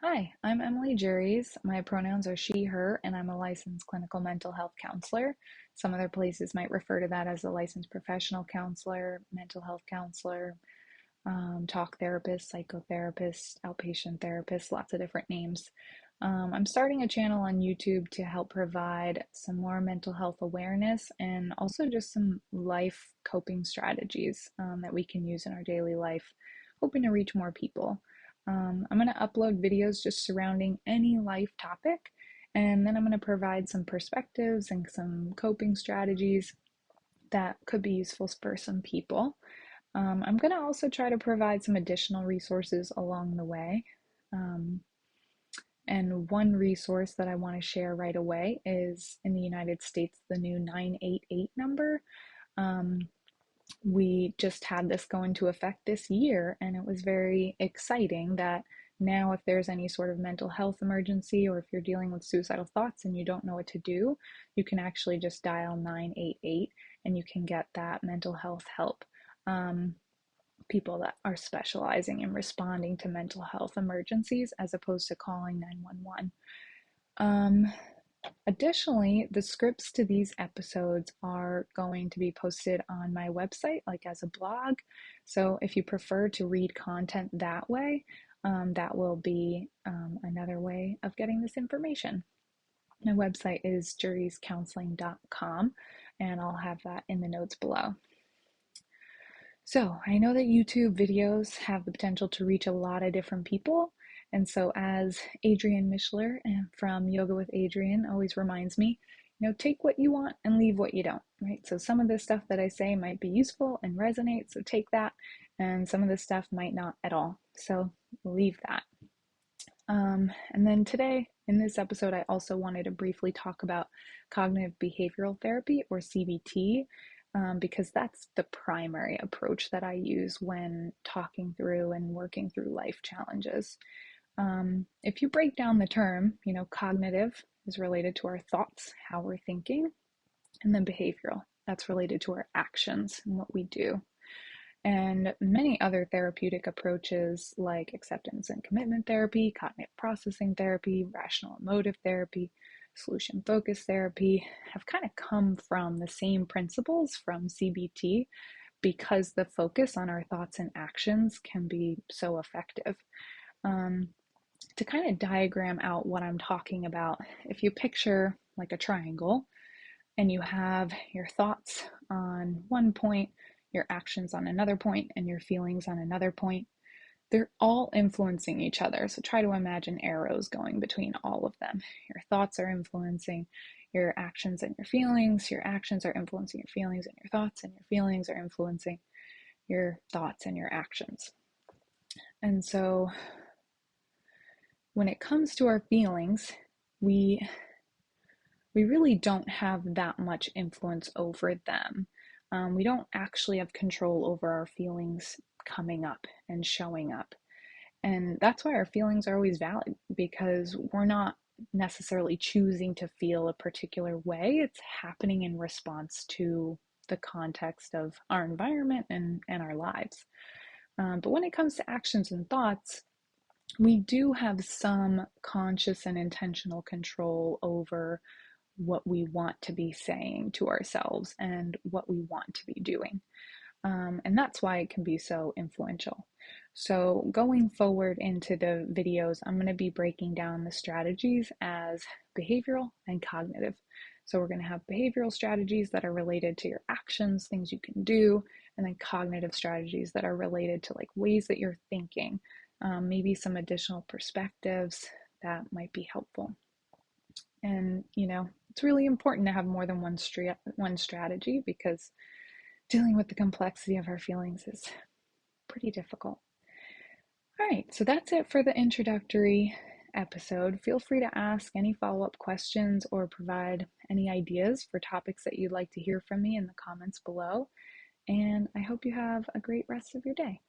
Hi, I'm Emily Juries. My pronouns are she, her, and I'm a licensed clinical mental health counselor. Some other places might refer to that as a licensed professional counselor, mental health counselor, talk therapist, psychotherapist, outpatient therapist, lots of different names. I'm starting a channel on YouTube to help provide some more mental health awareness and also just some life coping strategies that we can use in our daily life, hoping to reach more people. I'm going to upload videos just surrounding any life topic, and then I'm going to provide some perspectives and some coping strategies that could be useful for some people. I'm going to also try to provide some additional resources along the way. Um, and one resource that I want to share right away is in the United States, the new 988 number. Um, we just had this go into effect this year, and it was very exciting that now, if there's any sort of mental health emergency or if you're dealing with suicidal thoughts and you don't know what to do, you can actually just dial 988 and you can get that mental health help. Um, People that are specializing in responding to mental health emergencies as opposed to calling 911. Um, Additionally, the scripts to these episodes are going to be posted on my website, like as a blog. So if you prefer to read content that way, that will be another way of getting this information. My website is juriescounseling.com, and I'll have that in the notes below. So I know that YouTube videos have the potential to reach a lot of different people. And so as Adrienne Mishler from Yoga with Adrienne always reminds me, take what you want and leave what you don't, right? So some of the stuff that I say might be useful and resonate, so take that. And some of the stuff might not at all. So leave that. And then today, in this episode, I also wanted to briefly talk about cognitive behavioral therapy, or CBT, because that's the primary approach that I use when talking through and working through life challenges. If you break down the term, cognitive is related to our thoughts, how we're thinking, and then behavioral, that's related to our actions and what we do. And many other therapeutic approaches like acceptance and commitment therapy, cognitive processing therapy, rational emotive therapy, solution focused therapy have kind of come from the same principles from CBT because the focus on our thoughts and actions can be so effective. Um, to kind of diagram out what I'm talking about, if you picture like a triangle, and you have your thoughts on one point, your actions on another point, and your feelings on another point, they're all influencing each other. So try to imagine arrows going between all of them. Your thoughts are influencing your actions and your feelings. Your actions are influencing your feelings and your thoughts, and your feelings are influencing your thoughts and your actions. And so when it comes to our feelings, we really don't have that much influence over them. We don't actually have control over our feelings coming up and showing up. And that's why our feelings are always valid, because we're not necessarily choosing to feel a particular way. It's happening in response to the context of our environment and our lives. But when it comes to actions and thoughts, we do have some conscious and intentional control over what we want to be saying to ourselves and what we want to be doing. And that's why it can be so influential. So going forward into the videos, I'm going to be breaking down the strategies as behavioral and cognitive. So we're going to have behavioral strategies that are related to your actions, things you can do, and then cognitive strategies that are related to like ways that you're thinking, maybe some additional perspectives that might be helpful. And, it's really important to have more than one strategy, because dealing with the complexity of our feelings is pretty difficult. All right, so that's it for the introductory episode. Feel free to ask any follow-up questions or provide any ideas for topics that you'd like to hear from me in the comments below. And I hope you have a great rest of your day.